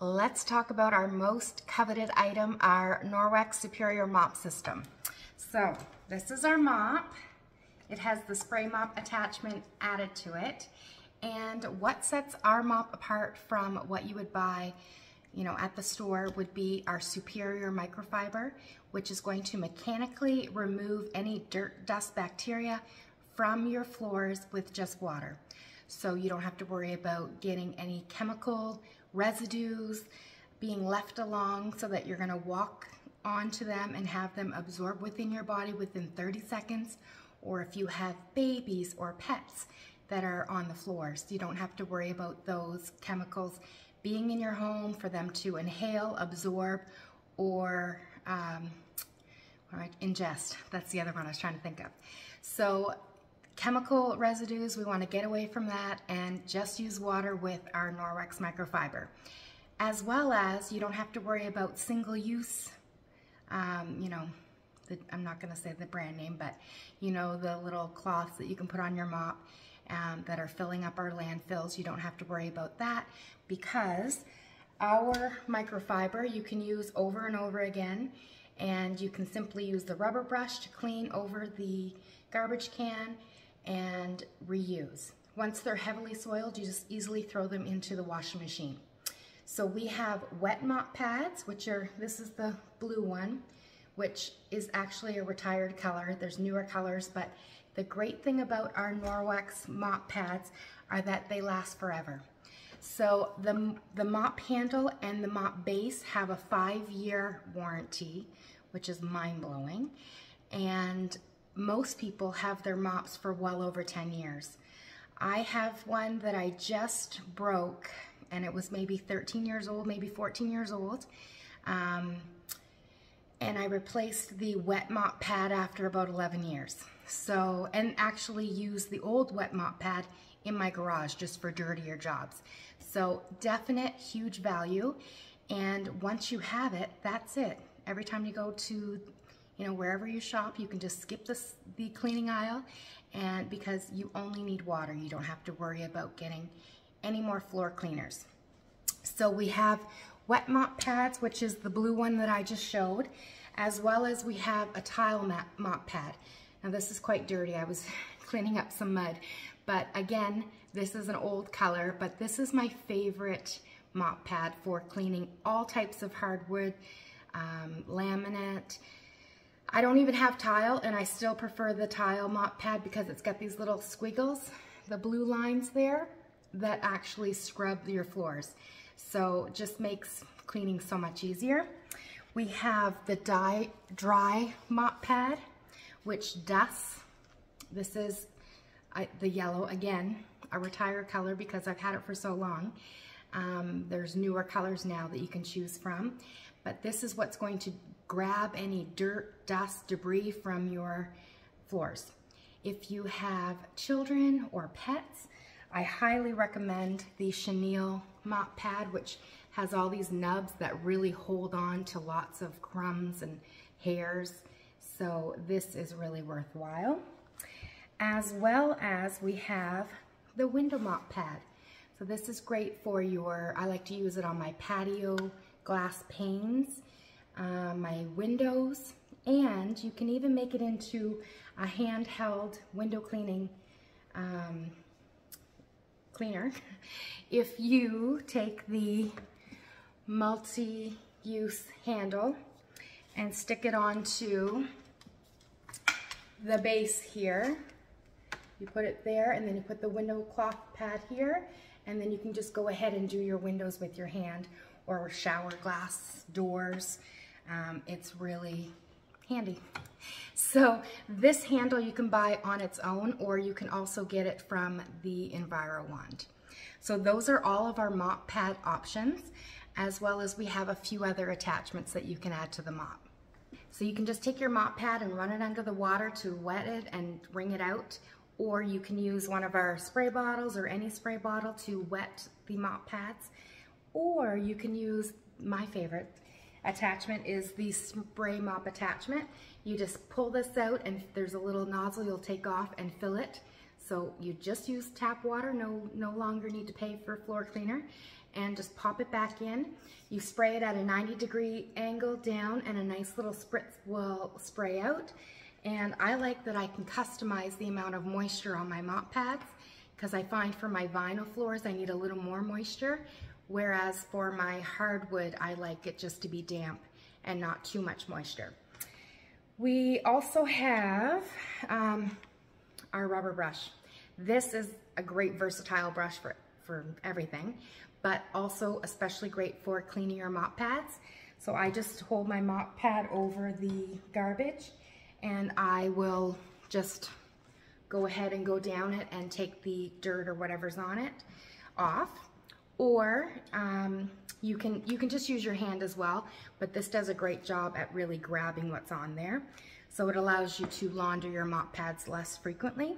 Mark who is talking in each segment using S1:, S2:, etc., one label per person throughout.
S1: Let's talk about our most coveted item, our Norwex Superior Mop System. So this is our mop. It has the spray mop attachment added to it. And what sets our mop apart from what you would buy, at the store would be our Superior microfiber, which is going to mechanically remove any dirt, dust, bacteria from your floors with just water. So you don't have to worry about getting any chemical residues being left along so that you're going to walk onto them and have them absorb within your body within 30 seconds. Or if you have babies or pets that are on the floors, you don't have to worry about those chemicals being in your home for them to inhale, absorb, or ingest. That's the other one I was trying to think of. So chemical residues, we want to get away from that and just use water with our Norwex microfiber. As well as you don't have to worry about single use, I'm not going to say the brand name, but the little cloths that you can put on your mop that are filling up our landfills. You don't have to worry about that because our microfiber you can use over and over again, and you can simply use the rubber brush to clean over the garbage can and reuse. Once they're heavily soiled, you just easily throw them into the washing machine. So we have wet mop pads, this is the blue one, which is actually a retired color. There's newer colors, but the great thing about our Norwex mop pads are that they last forever. So the mop handle and the mop base have a 5-year warranty, which is mind-blowing. And most people have their mops for well over 10 years. I have one that I just broke, and it was maybe 13 years old, maybe 14 years old. And I replaced the wet mop pad after about 11 years. So, and actually used the old wet mop pad in my garage just for dirtier jobs. So definite huge value. And once you have it, that's it. Every time you go to wherever you shop, you can just skip the cleaning aisle, and because you only need water, you don't have to worry about getting any more floor cleaners. So we have wet mop pads, which is the blue one that I just showed, as well as we have a tile mop pad. Now this is quite dirty. I was cleaning up some mud, but again, this is an old color, but this is my favorite mop pad for cleaning all types of hardwood, laminate. I don't even have tile, and I still prefer the tile mop pad because it's got these little squiggles, the blue lines there, that actually scrub your floors. So just makes cleaning so much easier. We have the dry mop pad, which dusts. This is the yellow, again, a retired color because I've had it for so long. There's newer colors now that you can choose from, but this is what's going to grab any dirt, dust, debris from your floors. If you have children or pets, I highly recommend the chenille mop pad, which has all these nubs that really hold on to lots of crumbs and hairs. So this is really worthwhile. As well as we have the window mop pad. So this is great for I like to use it on my patio glass panes, my windows, and you can even make it into a handheld window cleaning cleaner if you take the multi-use handle and stick it onto the base here. You put it there, and then you put the window cloth pad here, and then you can just go ahead and do your windows with your hand, or shower glass doors. It's really handy. So this handle you can buy on its own, or you can also get it from the Enviro wand. So those are all of our mop pad options, as well as we have a few other attachments that you can add to the mop. So you can just take your mop pad and run it under the water to wet it and wring it out, or you can use one of our spray bottles or any spray bottle to wet the mop pads, or you can use my favorite attachment is the spray mop attachment. You just pull this out and there's a little nozzle you'll take off and fill it. So you just use tap water, no longer need to pay for floor cleaner, and just pop it back in. You spray it at a 90-degree angle down, and a nice little spritz will spray out. And I like that I can customize the amount of moisture on my mop pads, because I find for my vinyl floors I need a little more moisture, whereas for my hardwood I like it just to be damp and not too much moisture. We also have our rubber brush. This is a great versatile brush for everything, but also especially great for cleaning your mop pads. So I just hold my mop pad over the garbage, and I will just go ahead and go down it and take the dirt or whatever's on it off. Or you can just use your hand as well, but this does a great job at really grabbing what's on there. So it allows you to launder your mop pads less frequently.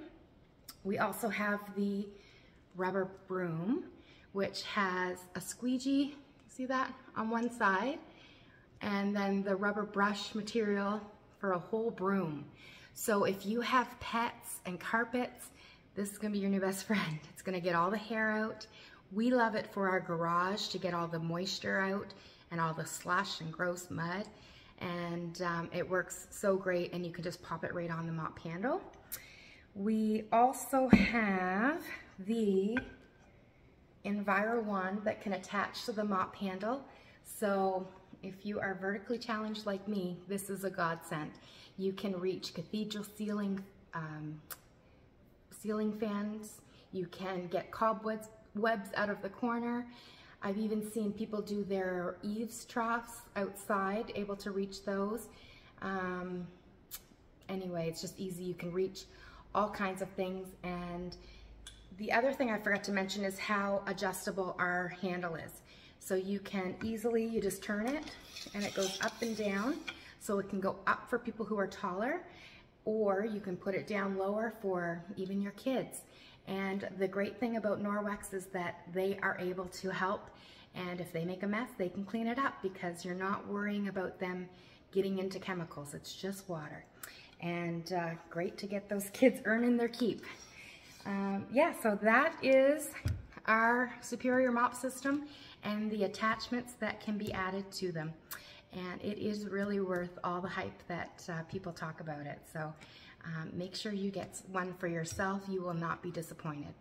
S1: We also have the rubber broom, which has a squeegee, see that, on one side, and then the rubber brush material for a whole broom. So if you have pets and carpets, this is gonna be your new best friend. It's gonna get all the hair out. We love it for our garage to get all the moisture out and all the slush and gross mud. And it works so great, and you can just pop it right on the mop handle. We also have the Enviro one that can attach to the mop handle. So if you are vertically challenged like me, this is a godsend. You can reach cathedral ceiling fans. You can get cobwebs out of the corner. I've even seen people do their eaves troughs outside, able to reach those. Anyway, it's just easy. You can reach all kinds of things. And the other thing I forgot to mention is how adjustable our handle is. So you can easily, you just turn it and it goes up and down. So it can go up for people who are taller, or you can put it down lower for even your kids. And the great thing about Norwex is that they are able to help, and if they make a mess, they can clean it up, because you're not worrying about them getting into chemicals. It's just water. And great to get those kids earning their keep. Yeah, so that is our Superior Mop System and the attachments that can be added to them. And it is really worth all the hype that people talk about it. So make sure you get one for yourself. You will not be disappointed.